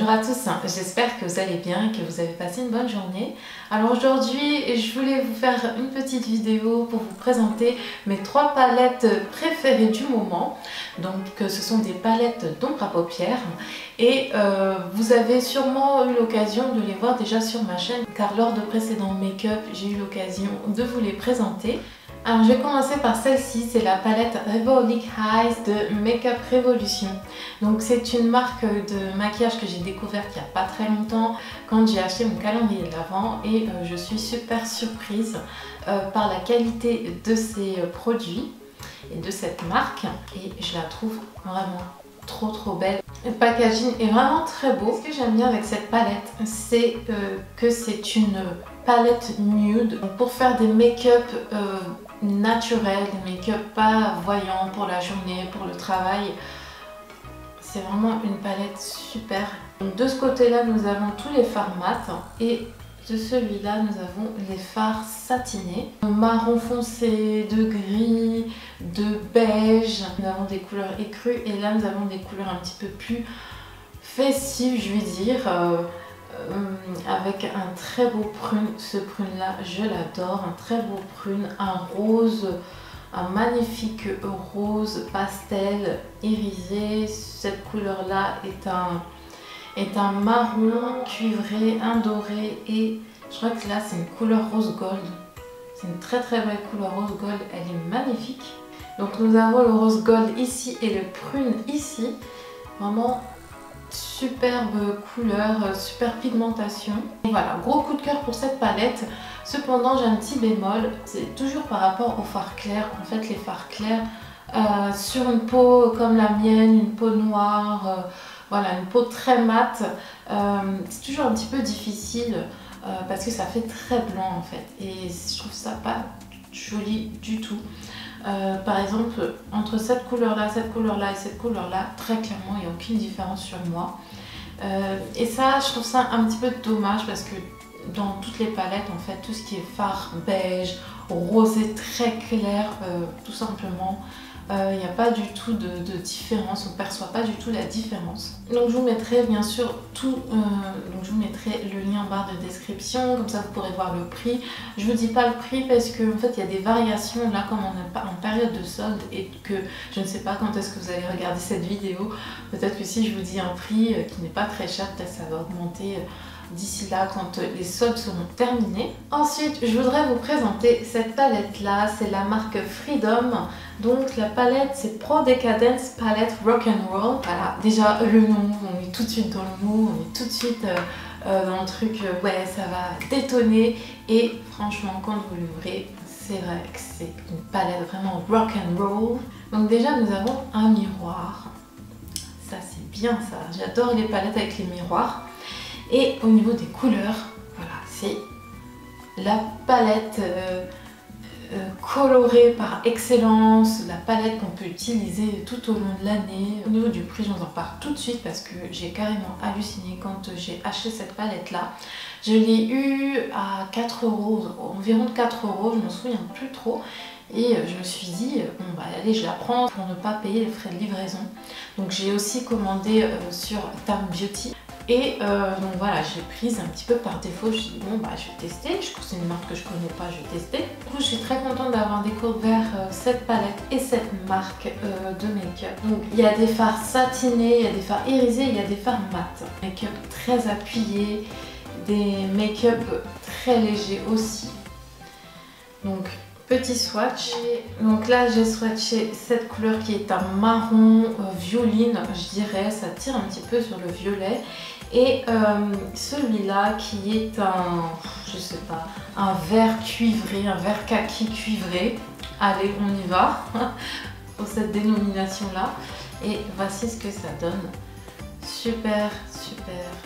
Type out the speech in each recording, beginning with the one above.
Bonjour à tous, j'espère que vous allez bien et que vous avez passé une bonne journée. Alors aujourd'hui, je voulais vous faire une petite vidéo pour vous présenter mes 3 palettes préférées du moment. Donc ce sont des palettes d'ombre à paupières et vous avez sûrement eu l'occasion de les voir déjà sur ma chaîne car lors de précédents make-up, j'ai eu l'occasion de vous les présenter. Alors je vais commencer par celle-ci, c'est la palette Revolve Eyes de Makeup Revolution. Donc c'est une marque de maquillage que j'ai découverte il n'y a pas très longtemps quand j'ai acheté mon calendrier de l'Avent et je suis super surprise par la qualité de ces produits et de cette marque et je la trouve vraiment trop belle. Le packaging est vraiment très beau. Ce que j'aime bien avec cette palette, c'est que c'est une palette nude pour faire des make-up naturels, des make-up pas voyants pour la journée, pour le travail. C'est vraiment une palette super. Donc de ce côté-là, nous avons tous les fards mat et de celui-là, nous avons les fards satinés. Marron foncé, de gris, de beige. Nous avons des couleurs écrues et là, nous avons des couleurs un petit peu plus festives, je vais dire. Avec un très beau prune, ce prune là je l'adore, un très beau prune, un rose, un magnifique rose pastel irisé. Cette couleur là est un marron cuivré, un doré et je crois que là c'est une couleur rose gold. C'est une très belle couleur rose gold, elle est magnifique. Donc nous avons le rose gold ici et le prune ici, vraiment superbe couleur, super pigmentation. Et voilà, gros coup de cœur pour cette palette. Cependant j'ai un petit bémol, c'est toujours par rapport aux fards clairs. En fait les fards clairs sur une peau comme la mienne, une peau noire, voilà, une peau très mate, c'est toujours un petit peu difficile parce que ça fait très blanc en fait et je trouve ça pas joli du tout. Par exemple, entre cette couleur-là et cette couleur-là, très clairement, il n'y a aucune différence sur moi. Et ça, je trouve ça un petit peu dommage parce que dans toutes les palettes, en fait, tout ce qui est fard beige, rosé très clair, tout simplement, il n'y a pas du tout de différence, on ne perçoit pas du tout la différence. Donc je vous mettrai bien sûr tout, donc je vous mettrai le lien en barre de description, comme ça vous pourrez voir le prix. Je vous dis pas le prix parce qu'en fait il y a des variations là comme on est en période de solde et que je ne sais pas quand est-ce que vous allez regarder cette vidéo. Peut-être que si je vous dis un prix qui n'est pas très cher, peut-être ça va augmenter d'ici là quand les soldes seront terminés. Ensuite je voudrais vous présenter cette palette là, c'est la marque Freedom. Donc la palette c'est Pro Decadence Palette Rock'n'Roll. Voilà, déjà le nom, on est tout de suite dans le mot, on est tout de suite dans le truc, ouais ça va détonner. Et franchement quand vous l'ouvrez, c'est vrai que c'est une palette vraiment rock'n'roll. Donc déjà nous avons un miroir, ça c'est bien ça, j'adore les palettes avec les miroirs. Et au niveau des couleurs, voilà, c'est la palette colorée par excellence, la palette qu'on peut utiliser tout au long de l'année. Au niveau du prix, je vous en parle tout de suite parce que j'ai carrément halluciné quand j'ai acheté cette palette là. Je l'ai eu à 4 €, environ 4 €, je m'en souviens plus trop. Et je me suis dit, bon bah allez je la prends pour ne pas payer les frais de livraison. Donc j'ai aussi commandé sur Tam Beauty. Et donc voilà, j'ai prise un petit peu par défaut, je me suis dit bon bah je vais tester, je trouve que c'est une marque que je connais pas, je vais tester. Du coup je suis très contente d'avoir découvert cette palette et cette marque de make-up. Donc il y a des fards satinés, il y a des fards irisés, il y a des fards mat. Make-up très appuyé, des make-up très légers aussi. Donc petit swatch. Donc là j'ai swatché cette couleur qui est un marron violine, je dirais, ça tire un petit peu sur le violet. Et celui-là qui est un, je sais pas, un vert cuivré, un vert kaki cuivré. Allez, on y va pour cette dénomination là. Et voici ce que ça donne. Super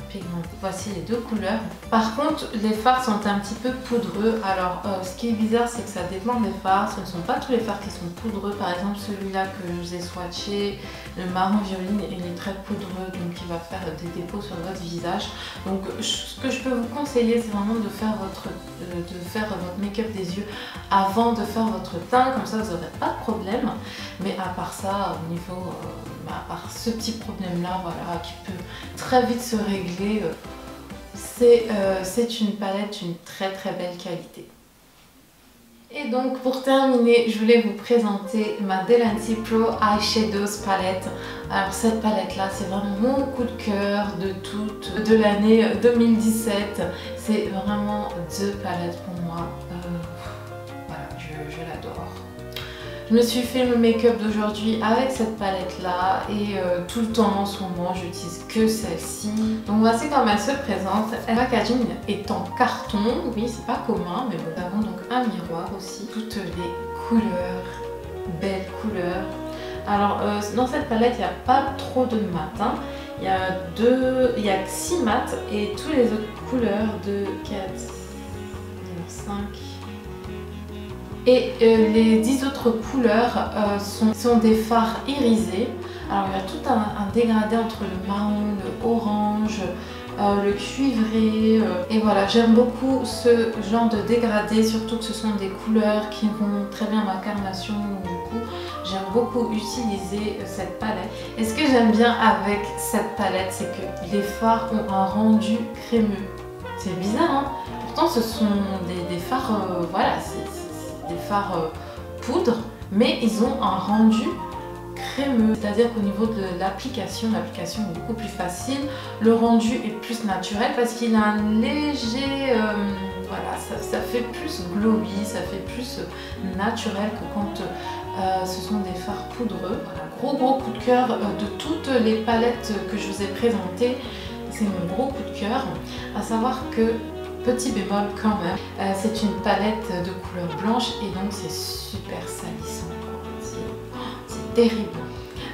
pigmenté. Voici les deux couleurs. Par contre, les fards sont un petit peu poudreux. Alors, ce qui est bizarre, c'est que ça dépend des fards. Ce ne sont pas tous les fards qui sont poudreux. Par exemple, celui-là que je vous ai swatché, le marron violine, il est très poudreux, donc il va faire des dépôts sur votre visage. Donc, ce que je peux vous conseiller, c'est vraiment de faire votre make-up des yeux avant de faire votre teint. Comme ça, vous n'aurez pas de problème. Mais à part ça, au niveau, à part ce petit problème-là, voilà, qui peut très vite se régler. C'est une palette d'une très belle qualité. Et donc pour terminer, je voulais vous présenter ma Delancy Pro Eyeshadows palette. Alors cette palette là, c'est vraiment mon coup de cœur de l'année 2017. C'est vraiment deux palettes pour moi. Voilà, je l'adore. Je me suis fait le make-up d'aujourd'hui avec cette palette là et tout le temps en ce moment j'utilise que celle-ci. Donc voici comment elle se présente. Le packaging est en carton, oui c'est pas commun mais bon. Nous avons donc un miroir aussi. Toutes les couleurs, belles couleurs. Alors dans cette palette il n'y a pas trop de mat. Hein. Il y a 6 mats et toutes les autres couleurs de 4, 5... Et les 10 autres couleurs sont des fards irisés. Alors il y a tout un dégradé entre le marron, le orange, le cuivré. Et voilà, j'aime beaucoup ce genre de dégradé, surtout que ce sont des couleurs qui vont très bien à ma carnation. Du coup, j'aime beaucoup utiliser cette palette. Et ce que j'aime bien avec cette palette, c'est que les fards ont un rendu crémeux. C'est bizarre, hein? Pourtant ce sont des fards, voilà, des fards poudre, mais ils ont un rendu crémeux, c'est-à-dire qu'au niveau de l'application est beaucoup plus facile, le rendu est plus naturel parce qu'il a un léger, voilà, ça fait plus glowy, ça fait plus naturel que quand ce sont des fards poudreux. Voilà, gros coup de cœur de toutes les palettes que je vous ai présentées, c'est mon gros coup de cœur, à savoir que petit bémol quand même, c'est une palette de couleur blanche et donc c'est super salissant. C'est terrible.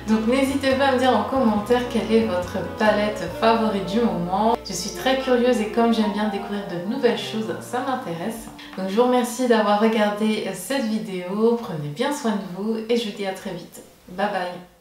Donc n'hésitez pas à me dire en commentaire quelle est votre palette favorite du moment. Je suis très curieuse et comme j'aime bien découvrir de nouvelles choses, ça m'intéresse. Donc je vous remercie d'avoir regardé cette vidéo. Prenez bien soin de vous et je vous dis à très vite. Bye bye.